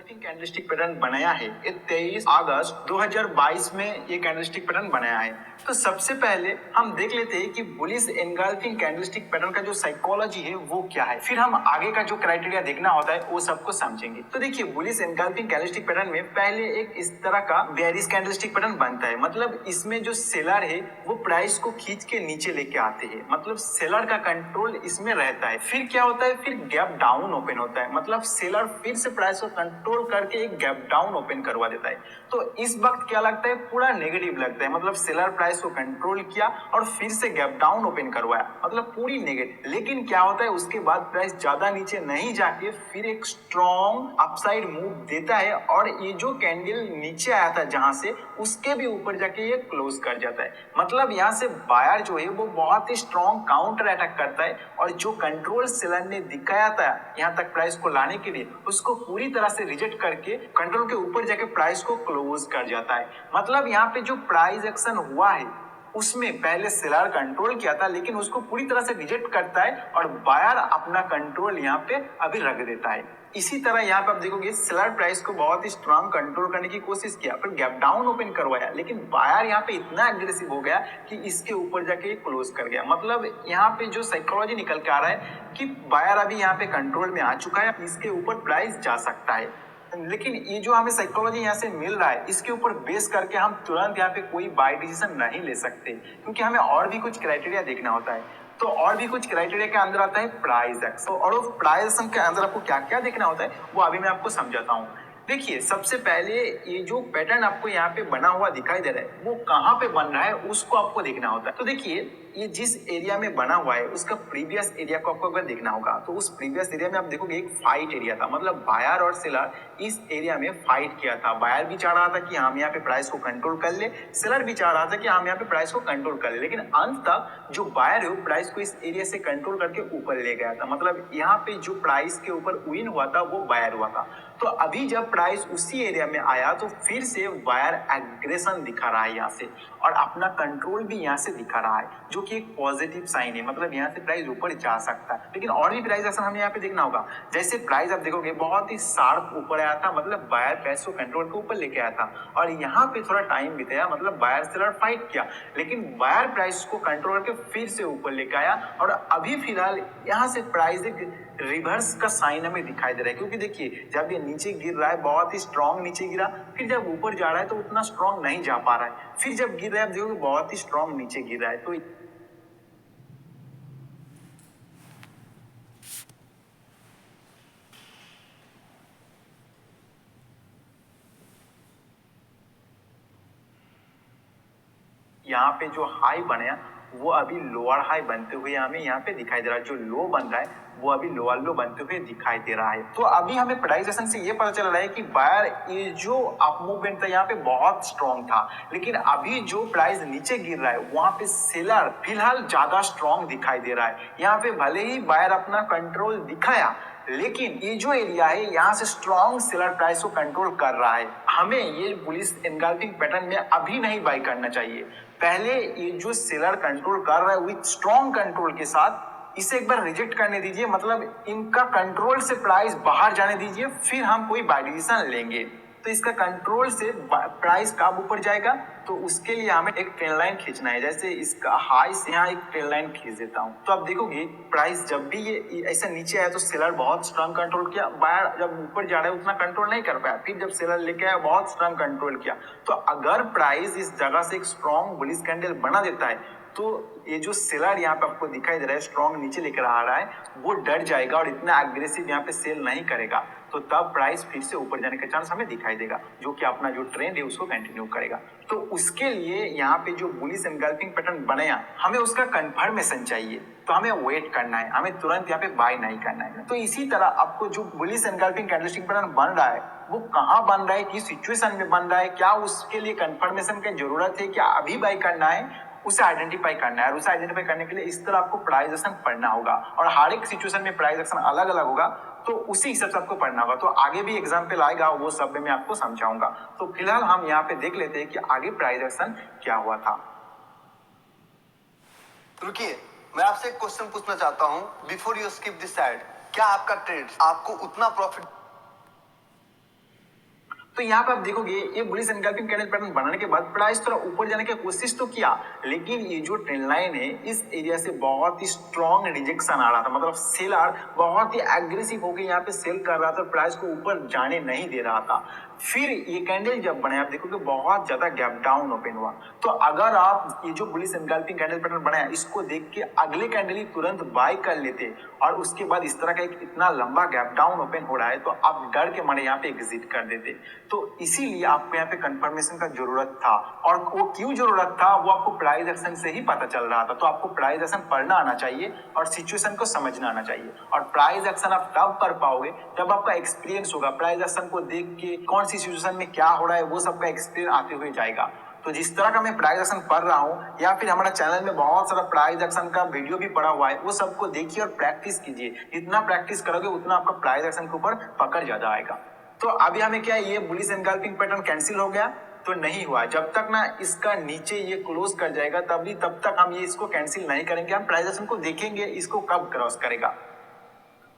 Engulfing candlestick pattern बनाया है ये 23 अगस्त 2022 में ये कैंडलस्टिक पैटर्न बनाया है। तो सबसे पहले हम देख लेते हैं कि बुलिश एंगल्फिंग कैंडलस्टिक पैटर्न का जो साइकोलॉजी है वो क्या है, फिर हम आगे का जो क्राइटेरिया देखना होता है वो सबको समझेंगे। तो देखिए, बुलिश एंगल्फिंग कैंडलस्टिक पैटर्न में पहले एक इस तरह का बेयरिश कैंडलस्टिक पैटर्न बनता है, मतलब इसमें जो सेलर है वो प्राइस को खींच के नीचे लेके आते हैं, मतलब सेलर का कंट्रोल इसमें रहता है। फिर क्या होता है, फिर गैप डाउन ओपन होता है, मतलब सेलर फिर से प्राइस को कंट्रोल करके एक गैप डाउन ओपन करवा देता है। तो इस वक्त क्या लगता है, पूरा नेगेटिव लगता है, मतलब सेलर प्राइस को कंट्रोल किया और फिर से गैप डाउन ओपन करवाया, मतलब पूरी नेगेटिव। लेकिन क्या होता है, उसके बाद प्राइस ज्यादा नीचे नहीं जाके फिर एक स्ट्रॉन्ग अपसाइड मूव देता है और ये जो कैंडल नीचे आया था जहां से, उसके भी ऊपर जाके ये क्लोज कर जाता है। मतलब यहाँ से बायर जो है वो बहुत ही स्ट्रॉन्ग काउंटर अटैक करता है और जो कंट्रोल सेलर ने दिखाया था यहाँ तक प्राइस को लाने के लिए, उसको पूरी तरह से रिजेक्ट करके कंट्रोल के ऊपर जाके प्राइस को क्लोज कर जाता है। मतलब यहाँ पे जो प्राइस एक्शन हुआ है उसमें पहले सेलर कंट्रोल किया था, लेकिन उसको पूरी तरह से रिजेक्ट करता है और बायर अपना कंट्रोल यहाँ पे अभी रख देता है। इसी तरह यहाँ पे आप देखोगे, सेलर प्राइस को बहुत ही स्ट्रांग कंट्रोल करने की कोशिश किया, फिर गैप डाउन ओपन करवाया, लेकिन बायर यहाँ पे इतना एग्रेसिव हो गया कि इसके ऊपर जाके क्लोज कर गया। मतलब यहाँ पे जो साइकोलॉजी निकल के आ रहा है कि बायर अभी यहाँ पे कंट्रोल में आ चुका है, इसके ऊपर प्राइस जा सकता है। लेकिन ये जो हमें साइकोलॉजी यहाँ से मिल रहा है, इसके ऊपर बेस करके हम तुरंत यहाँ पे कोई बाय डिसीजन नहीं ले सकते, क्योंकि हमें और भी कुछ क्राइटेरिया देखना होता है। तो और भी कुछ क्राइटेरिया के अंदर आता है प्राइस एक्शन, और उस प्राइस एक्शन के अंदर आपको क्या क्या देखना होता है वो अभी मैं आपको समझाता हूँ। देखिए, सबसे पहले ये जो पैटर्न आपको यहाँ पे बना हुआ दिखाई दे रहा है वो कहाँ पे बन रहा है उसको आपको देखना होता है। तो देखिए, ये जिस एरिया में बना हुआ है उसका प्रीवियस एरिया को आपको अगर देखना होगा, तो उस प्रीवियस एरिया में आप देखोगे एक फाइट एरिया था, मतलब बायर और सेलर इस एरिया में फाइट किया था। बायर भी चाह रहा था कि हम यहाँ पे प्राइस को कंट्रोल कर ले, सेलर भी चाह रहा था कि हम यहाँ पे प्राइस को कंट्रोल कर ले, लेकिन अंत तक जो बायर है वो प्राइस को इस एरिया से कंट्रोल करके ऊपर ले गया था। मतलब यहाँ पे जो प्राइस के ऊपर विन हुआ था वो बायर हुआ था। तो अभी जब प्राइस उसी एरिया में आया तो फिर से बायर एग्रेशन दिखा रहा है यहाँ से, और अपना कंट्रोल भी यहाँ से दिखा रहा है, जो कि एक पॉजिटिव साइन है। मतलब यहाँ से प्राइस ऊपर जा सकता है, लेकिन और भी प्राइस एक्शन हमें यहाँ पे देखना होगा। जैसे प्राइस आप देखोगे बहुत ही शार्प ऊपर आया था, मतलब बायर प्राइस को कंट्रोल के ऊपर लेके आया था, और यहाँ पे थोड़ा टाइम बिताया, मतलब बायर सेलर फाइट किया, लेकिन बायर प्राइस को कंट्रोल करके फिर से ऊपर लेके आया। और अभी फिलहाल यहाँ से प्राइस एक रिवर्स का साइन हमें दिखाई दे रहा है, क्योंकि देखिए, जब ये नीचे गिर रहा है बहुत ही स्ट्रॉन्ग नीचे गिरा, फिर जब ऊपर जा रहा है तो उतना स्ट्रॉन्ग नहीं जा पा रहा है, फिर जब गिर रहा है आप देखोगे बहुत ही स्ट्रॉन्ग नीचे गिर रहा है। तो यहाँ पे जो हाई बनाया वो अभी लोअर हाई बनते हुए हमें यहाँ पे दिखाई दे रहा है, जो लो बन रहा है वो अभी लोअर लो बनते हुए दिखाई दे रहा है। तो अभी हमें प्राइस एक्शन से ये पता चल रहा है कि बायर ये जो अप मूवमेंट था यहाँ पे बहुत स्ट्रॉन्ग था, लेकिन अभी जो प्राइस नीचे गिर रहा है वहां पे सेलर फिलहाल ज्यादा स्ट्रॉन्ग दिखाई दे रहा है। यहाँ पे भले ही बायर अपना कंट्रोल दिखाया, लेकिन ये जो एरिया है यहाँ से स्ट्रॉन्ग सेलर प्राइस को कंट्रोल कर रहा है। हमें ये बुलिश एनगल्फिंग पैटर्न में अभी नहीं बाय करना चाहिए, पहले ये जो सेलर कंट्रोल कर रहा है विथ स्ट्रॉन्ग कंट्रोल के साथ इसे एक बार रिजेक्ट करने दीजिए, मतलब इनका कंट्रोल से प्राइस बाहर जाने दीजिए, फिर हम कोई बाय डिसीजन लेंगे। तो इसका कंट्रोल से प्राइस कब ऊपर जाएगा, तो उसके लिए हमें एक ट्रेन लाइन खींचना है। जैसे इसका हाई से यहाँ एक ट्रेन लाइन खींच देता हूँ, तो आप देखोगे प्राइस जब भी ये ऐसा नीचे आया तो सेलर बहुत स्ट्रांग कंट्रोल किया, बायर जब ऊपर जा रहा है उतना कंट्रोल नहीं कर पाया, फिर जब सेलर लेके आया बहुत स्ट्रांग कंट्रोल किया। तो अगर प्राइस इस जगह से एक स्ट्रॉन्ग बुलिश कैंडल बना देता है, तो ये जो सेलर यहाँ पे आपको दिखाई दे रहा है स्ट्रॉन्ग नीचे लेकर आ रहा है, वो डर जाएगा और इतना एग्रेसिव यहाँ पे सेल नहीं करेगा, तो तब प्राइस फिर से ऊपर जाने का चांस हमें दिखाई देगा, जो कि अपना जो ट्रेंड है उसको कंटिन्यू करेगा। तो उसके लिए यहाँ पे जो बुलिश एनगल्फिंग पैटर्न बनाया, हमें उसका कंफर्मेशन चाहिए, तो हमें वेट करना है, हमें तुरंत यहाँ पे बाय नहीं करना है। तो इसी तरह आपको जो बुलिश एनगल्फिंग कैंडलस्टिक पैटर्न बन रहा है वो कहाँ बन रहा है, किस सिचुएशन में बन रहा है, क्या उसके लिए कंफर्मेशन की जरूरत है, क्या अभी बाय करना है, उसे आइडेंटिफाई करना है। और उसे आइडेंटिफाई करने के लिए इस तरह आपको प्राइस एक्शन पढ़ना होगा, और हर एक सिचुएशन में प्राइस एक्शन अलग अलग होगा, तो उसी हिसाब से आपको पढ़ना होगा। तो आगे भी एग्जाम्पल आएगा, वो सब मैं आपको समझाऊंगा। तो फिलहाल हम यहाँ पे देख लेते हैं कि आगे प्राइस एक्शन क्या हुआ था। रुकिए, मैं आपसे एक क्वेश्चन पूछना चाहता हूँ before you skip this side. क्या आपका ट्रेड आपको उतना प्रॉफिट तो यहाँ पे आप देखोगे ये बुलिश एनगल्फिंग कैंडल पैटर्न बनाने के बाद प्राइस थोड़ा ऊपर जाने की कोशिश तो किया, लेकिन ये जो ट्रेंड लाइन है इस एरिया से बहुत ही स्ट्रॉन्ग रिजेक्शन आ रहा था, मतलब सेलर बहुत ही एग्रेसिव होकर यहाँ पे सेल कर रहा था, प्राइस को ऊपर जाने नहीं दे रहा था। फिर ये कैंडल जब बने आप देखोगे बहुत ज्यादा गैप डाउन ओपन हुआ। तो अगर आप ये जो बुलिश एनगल्फिंग कैंडल पैटर्न बनाया इसको देख के अगले कैंडल ही तुरंत बाय कर लेते और उसके बाद इस तरह का एक इतना लंबा गैप डाउन ओपन हो रहा है तो आप डर के मारे यहाँ पे एग्जिट कर देते। तो इसीलिए आपको यहाँ पे कंफर्मेशन का जरूरत था, और वो क्यों जरूरत था वो आपको प्राइस एक्शन से ही पता चल रहा था। तो आपको प्राइस एक्शन पढ़ना आना चाहिए और सिचुएशन को समझना आना चाहिए, और प्राइस एक्शन आप तब कर पाओगे जब आपका एक्सपीरियंस होगा। प्राइस एक्शन को देख के कौन सी सिचुएशन में क्या हो रहा है वो सबका एक्सपीरियंस आते हुए जाएगा। तो जिस तरह का मैं प्राइस एक्शन पढ़ रहा हूँ या फिर हमारा चैनल में बहुत सारा प्राइस एक्शन का वीडियो भी पड़ा हुआ है, वो सबको देखिए और प्रैक्टिस कीजिए। जितना प्रैक्टिस करोगे उतना आपका प्राइस एक्शन के ऊपर पकड़ ज्यादा आएगा। तो अभी हमें क्या ये बुलिश एनगल्फिंग पैटर्न कैंसिल हो गया तो नहीं हुआ। जब तक ना इसका नीचे ये क्लोज कर जाएगा तब तक हम ये इसको कैंसिल नहीं करेंगे। हम प्राइस एक्शन को देखेंगे इसको कब क्रॉस करेगा।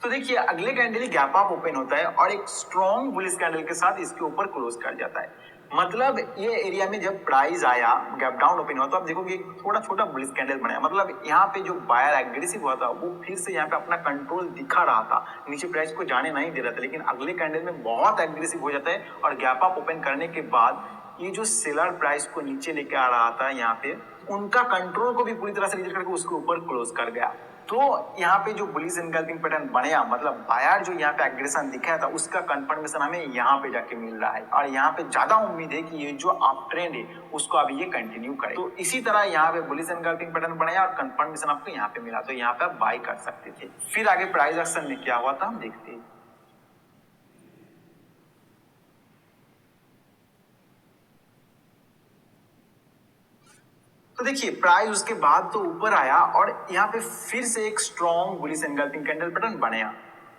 तो देखिए अगले कैंडल गैप अप ओपन होता है और एक स्ट्रॉन्ग बुलिश कैंडल के साथ इसके ऊपर क्लोज कर जाता है। मतलब ये एरिया में जब प्राइस आया गैप डाउन ओपन हुआ तो आप देखोगे थोड़ा छोटा बुलिश कैंडल बनाया। मतलब यहाँ पे जो बायर एग्रेसिव हुआ था वो फिर से यहाँ पे अपना कंट्रोल दिखा रहा था, नीचे प्राइस को जाने नहीं दे रहा था, लेकिन अगले कैंडल में बहुत एग्रेसिव हो जाता है और गैप अप ओपन करने के बाद ये जो सेलर प्राइस को नीचे लेके आ रहा था यहाँ पे उनका कंट्रोल को भी पूरी तरह से रिजेक्ट करके उसके ऊपर क्लोज कर गया। तो यहाँ पे जो बुलिश एनगल्फिंग पैटर्न बनया, मतलब बायर जो यहाँ पे एग्रेशन दिखाया था उसका कंफर्मेशन हमें यहाँ पे जाके मिल रहा है, और यहाँ पे ज्यादा उम्मीद है कि ये जो अप ट्रेंड है उसको अभी ये कंटिन्यू करे। तो इसी तरह यहाँ पे बुलिश एनगल्फिंग पैटर्न बनाया और कंफर्मेशन आपको यहाँ पे मिला, तो यहाँ पे आप बाय कर सकते थे। फिर आगे प्राइस एक्शन में क्या हुआ था हम देखते हैं। तो देखिए प्राइस उसके बाद तो ऊपर आया और यहाँ पे फिर से एक strong bullish engulfing candle pattern बनाया।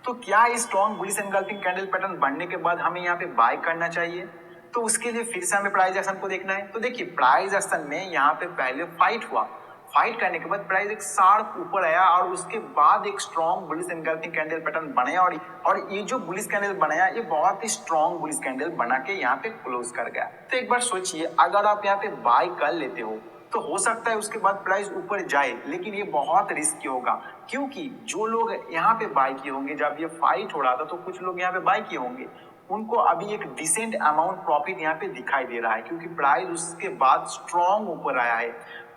तो क्या इस strong bullish engulfing candle pattern बनने के बाद हमें यहाँ पे बाय करना चाहिए? तो उसके लिए फिर से हमें प्राइस एक्शन को देखना है। तो देखिए प्राइस एक्शन में यहाँ पे पहले फाइट हुआ, फाइट करने के बाद प्राइस एक शार्प ऊपर आया और उसके बाद एक strong bullish engulfing candle pattern बनाया, और ये जो बुलिश कैंडल बनाया ये बहुत ही स्ट्रॉन्ग बुलिश कैंडल बना के यहाँ पे क्लोज कर गया। तो एक बार सोचिए अगर आप यहाँ पे बाय कर लेते हो तो हो सकता है उसके बाद प्राइस ऊपर जाए, लेकिन ये बहुत रिस्की होगा, क्योंकि जो लोग यहाँ पे बाय किए होंगे जब ये फाइट हो रहा था तो कुछ लोग यहाँ पे बाय किए होंगे, उनको अभी एक डिसेंट अमाउंट प्रॉफिट यहाँ पे दिखाई दे रहा है, क्योंकि प्राइस उसके बाद स्ट्रॉन्ग ऊपर आया है।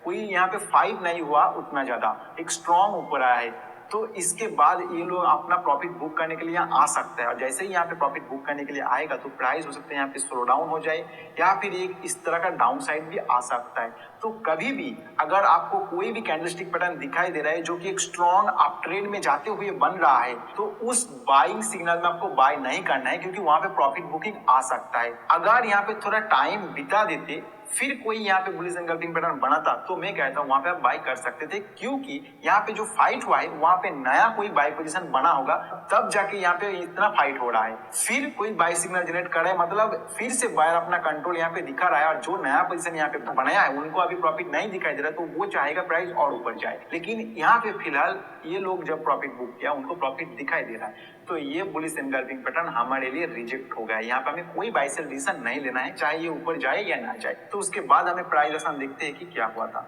कोई यहाँ पे फाइट नहीं हुआ उतना ज्यादा, एक स्ट्रॉन्ग ऊपर आया है। तो इसके बाद ये लोग अपना प्रॉफिट बुक करने के लिए यहाँ आ सकता है, और जैसे ही यहाँ पे प्रॉफिट बुक करने के लिए आएगा तो प्राइस हो सकता है यहाँ पे स्लो डाउन हो जाए या फिर एक इस तरह का डाउन साइड भी आ सकता है। तो कभी भी अगर आपको कोई भी कैंडलस्टिक पैटर्न दिखाई दे रहा है जो कि एक स्ट्रॉन्ग अप ट्रेंड में जाते हुए बन रहा है तो उस बाइंग सिग्नल में आपको बाय नहीं करना है, क्योंकि वहां पे प्रॉफिट बुकिंग आ सकता है। अगर यहाँ पे थोड़ा टाइम बिता देते फिर कोई यहाँ पे बुलिश एनगल्फिंग पैटर्न बना था तो मैं कहता हूँ वहां पे आप बाय कर सकते थे, क्योंकि यहाँ पे जो फाइट हुआ है वहां पे नया कोई बाय पोजीशन बना होगा तब जाके यहाँ पे इतना फाइट हो रहा है। फिर कोई बाय सिग्नल जनरेट कर रहा है, मतलब फिर से बायर अपना कंट्रोल यहाँ पे दिखा रहा है, और जो नया पोजीशन यहाँ पे बनाया है उनको अभी प्रॉफिट नहीं दिखाई दे रहा, तो वो चाहेगा प्राइस और ऊपर जाए। लेकिन यहाँ पे फिलहाल ये लोग जब प्रॉफिट बुक किया उनको प्रॉफिट दिखाई दे रहा है, तो ये बुलिश एनगल्फिंग पैटर्न हमारे लिए रिजेक्ट हो गया। यहाँ पे हमें कोई बाय सेल डिसीजन नहीं लेना है, चाहे ये ऊपर जाए या ना जाए। तो उसके बाद हमें प्राइस एक्शन देखते हैं कि क्या हुआ था।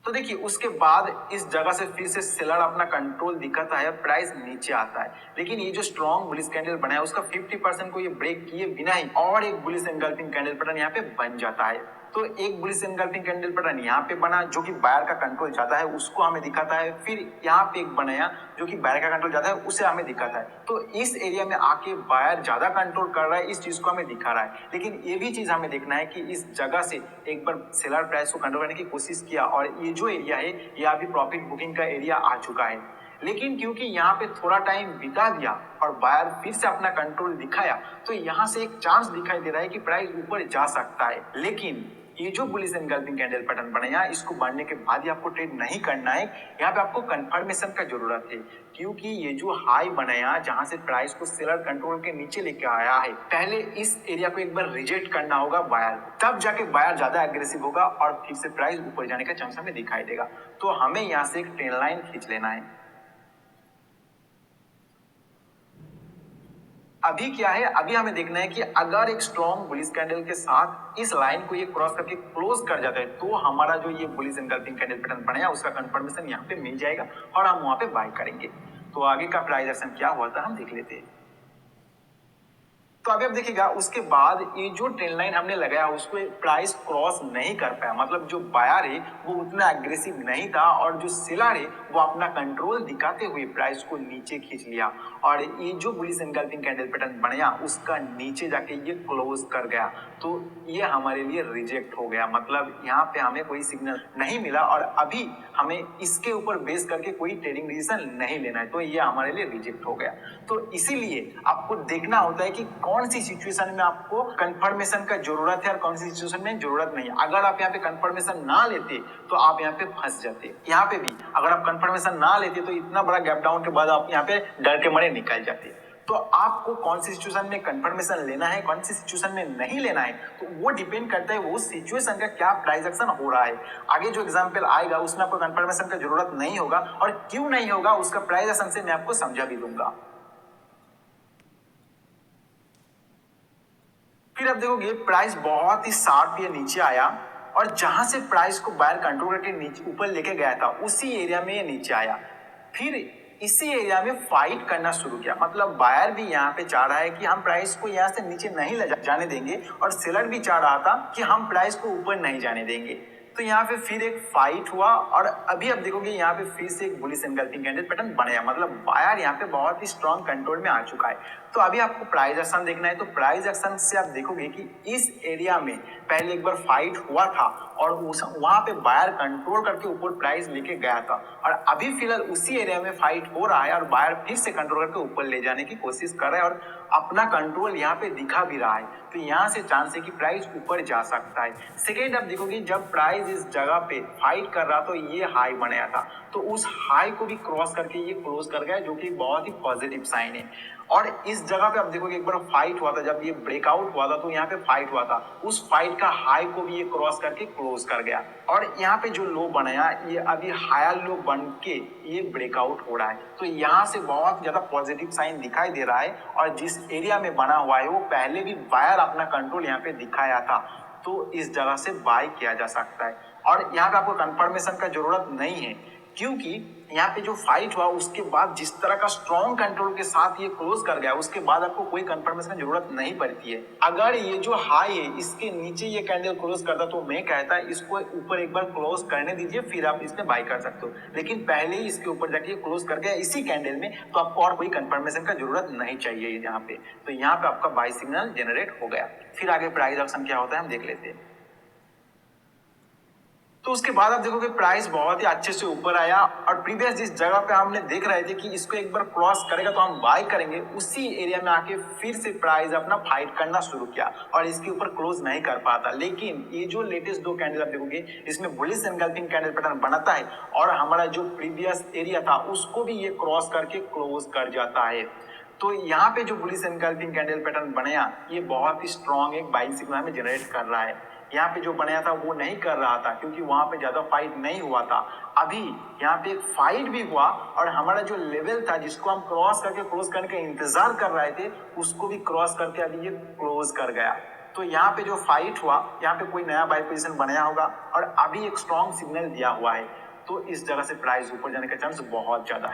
तो देखिए उसके बाद इस जगह से फिर से सेलर अपना कंट्रोल दिखाता है, प्राइस नीचे आता है, लेकिन ये जो स्ट्रॉन्ग बुलिश कैंडल बना है उसका 50% को ये ब्रेक किए बिना ही और एक बुलिश एनगल्फिंग कैंडल पैटर्न यहाँ पे बन जाता है। तो एक बुलिश एनगल्फिंग कैंडल पैटर्न यहाँ पे बना जो कि बायर का कंट्रोल ज्यादा है उसको हमें दिखाता है, फिर यहाँ पे एक बनाया जो कि बायर का कंट्रोल ज्यादा है उसे हमें दिखाता है। तो इस एरिया में आके बायर ज्यादा कंट्रोल कर रहा है, इस चीज को हमें दिखा रहा है। लेकिन ये भी चीज हमें देखना है कि इस जगह से एक बार सेलर प्राइस को कंट्रोल करने की कोशिश किया और ये जो एरिया है ये अभी प्रॉफिट बुकिंग का एरिया आ चुका है, लेकिन क्योंकि यहाँ पे थोड़ा टाइम बिता दिया और बायर फिर से अपना कंट्रोल दिखाया तो यहाँ से एक चांस दिखाई दे रहा है कि प्राइस ऊपर जा सकता है। लेकिन ये जो बुलिश एनगल्फिंग कैंडल पैटर्न बनाया इसको बनने के बाद ही आपको ट्रेड नहीं करना है, यहाँ पे आपको कंफर्मेशन का जरूरत है, क्योंकि ये जो हाई बनाया जहां से प्राइस को सेलर कंट्रोल के नीचे लेके आया है, पहले इस एरिया को एक बार रिजेक्ट करना होगा बायर, तब जाके बायर ज्यादा एग्रेसिव होगा और फिर से प्राइस ऊपर जाने का चांस हमें दिखाई देगा। तो हमें यहाँ से एक ट्रेंड लाइन खींच लेना है। अभी क्या है, अभी हमें देखना है कि अगर एक स्ट्रॉन्ग बुलिश कैंडल के साथ इस लाइन को ये क्रॉस करके क्लोज कर जाता है तो हमारा जो ये बुलिश एनगल्फिंग कैंडल पैटर्न बनाया उसका कंफर्मेशन यहाँ पे मिल जाएगा और हम वहां पे बाय करेंगे। तो आगे का प्राइस एक्शन क्या हुआ था हम देख लेते हैं। तो अभी आप देखिएगा उसके बाद ये जो ट्रेंड लाइन हमने लगाया उसको प्राइस क्रॉस नहीं कर पाया, मतलब जो बायर है वो उतना एग्रेसिव नहीं था और जो सेलर है वो अपना कंट्रोल दिखाते हुए प्राइस को नीचे खींच लिया और ये जो बुलिश एनगल्फिंग कैंडल पैटर्न बनाया उसका नीचे जाके ये क्लोज कर गया। तो ये हमारे लिए रिजेक्ट हो गया, मतलब यहाँ पे हमें कोई सिग्नल नहीं मिला और अभी हमें इसके ऊपर बेस करके कोई ट्रेडिंग डिसीजन नहीं लेना है, तो ये हमारे लिए रिजेक्ट हो गया। तो इसीलिए आपको देखना होता है कि कौन सी सिचुएशन में आपको कंफर्मेशन का जरूरत है और कौन सी सिचुएशन में जरूरत नहीं है। अगर आप यहाँ पे कंफर्मेशन ना लेते तो आप यहाँ पे फंस जाते। यहाँ पे भी अगर आप कंफर्मेशन ना लेते तो इतना बड़ा गैप डाउन के बाद आप यहाँ पे डर के मारे निकल जाते। तो आपको कौन सी सिचुएशन में कंफर्मेशन लेना है, कौन सी सिचुएशन में नहीं लेना है, तो वो डिपेंड करता है वो सिचुएशन का क्या प्राइस एक्शन हो रहा है। आगे जो एग्जांपल आएगा उसमें आपको कंफर्मेशन का जरूरत नहीं होगा और क्यों नहीं होगा उसका प्राइस एक्शन से मैं आपको समझा भी दूंगा। फिर आप देखोगे प्राइस बहुत ही शार्प ये नीचे आया और जहां से प्राइस को बायर कंट्रोल करके नीचे ऊपर लेके गया था उसी एरिया में ये नीचे आया। फिर इसी एरिया में फाइट करना शुरू किया, मतलब बायर भी यहाँ पे चाह रहा है कि हम प्राइस को यहाँ से नीचे नहीं ले जाने देंगे और सेलर भी चाह रहा था कि हम प्राइस को ऊपर नहीं जाने देंगे। तो यहाँ पे फिर एक फाइट हुआ और अभी आप देखोगे यहाँ पे फिर से एक बुलिश एनगल्फिंग कैंडल पैटर्न बनाया, मतलब बायर यहाँ पे बहुत ही स्ट्रॉन्ग कंट्रोल में आ चुका है। तो अभी आपको प्राइस एक्शन देखना है, तो प्राइस एक्शन से आप देखोगे कि इस एरिया में पहले एक बार फाइट हुआ था और वहां पे बायर कंट्रोल करके ऊपर प्राइस लेके गया था और अभी फिलहाल उसी एरिया में फाइट हो रहा है और बायर फिर से कंट्रोल करके ऊपर ले जाने की कोशिश कर रहा है और अपना कंट्रोल यहाँ पे दिखा भी रहा है। तो यहाँ से चांस है कि प्राइस ऊपर जा सकता है। सेकेंड आप देखोगे जब प्राइस इस जगह पे फाइट कर रहा तो ये हाई बनाया था, तो उस हाई को भी क्रॉस करके ये क्लोज कर गया, जो कि बहुत ही पॉजिटिव साइन है। और इस जगह पे आप देखोगे एक बार फाइट हुआ था, जब ये ब्रेकआउट हुआ था तो यहाँ पे फाइट हुआ था, उस फाइट का हाई को भी ये क्रॉस करके क्लोज कर गया और यहाँ पे जो लो बनाया ये अभी हायर लो बन के ये ब्रेकआउट हो रहा है। तो यहाँ से बहुत ज्यादा पॉजिटिव साइन दिखाई दे रहा है और जिस एरिया में बना हुआ है वो पहले भी बायर अपना कंट्रोल यहाँ पे दिखाया था, तो इस जगह से बाय किया जा सकता है। और यहाँ पे आपको कंफर्मेशन का जरूरत नहीं है क्योंकि यहाँ पे जो फाइट हुआ उसके बाद जिस तरह का स्ट्रॉन्ग कंट्रोल के साथ ये क्लोज कर गया उसके बाद आपको कोई कंफर्मेशन की जरूरत नहीं पड़ती है। अगर ये जो हाई है इसके नीचे ये कैंडल क्लोज करता तो मैं कहता इसको ऊपर एक बार क्लोज करने दीजिए फिर आप इसमें बाय कर सकते हो, लेकिन पहले ही इसके ऊपर जाके क्लोज कर गया इसी कैंडल में, तो आपको और कोई कंफर्मेशन का जरूरत नहीं चाहिए यहाँ पे। तो यहाँ पे आपका बाय सिग्नल जनरेट हो गया। फिर आगे प्राइस एक्शन क्या होता है हम देख लेते हैं। तो उसके बाद आप देखोगे प्राइस बहुत ही अच्छे से ऊपर आया और प्रीवियस जिस जगह पे हमने देख रहे थे कि इसको एक बार क्रॉस करेगा तो हम बाय करेंगे, उसी एरिया में आके फिर से प्राइस अपना फाइट करना शुरू किया और इसके ऊपर क्लोज नहीं कर पाता। लेकिन ये जो लेटेस्ट दो कैंडल आप देखोगे इसमें बुलिश एनगल्फिंग कैंडल पैटर्न बनाता है और हमारा जो प्रीवियस एरिया था उसको भी ये क्रॉस करके क्लोज कर जाता है। तो यहाँ पे जो बुलिश एनगल्फिंग कैंडल पैटर्न बनाया ये बहुत ही स्ट्रॉन्ग एक बाइंग सिग्नल हमें जनरेट कर रहा है। यहाँ पे जो बनाया था वो नहीं कर रहा था क्योंकि वहां पे ज्यादा फाइट नहीं हुआ था। अभी यहाँ पे एक फाइट भी हुआ और हमारा जो लेवल था जिसको हम क्रॉस करके क्लोज करने का इंतजार कर रहे थे उसको भी क्रॉस करके अभी ये क्लोज कर गया। तो यहाँ पे जो फाइट हुआ यहाँ पे कोई नया बाय पोजीशन बनाया होगा और अभी एक स्ट्रॉन्ग सिग्नल दिया हुआ है, तो इस जगह से प्राइस ऊपर जाने का चांस बहुत ज्यादा है।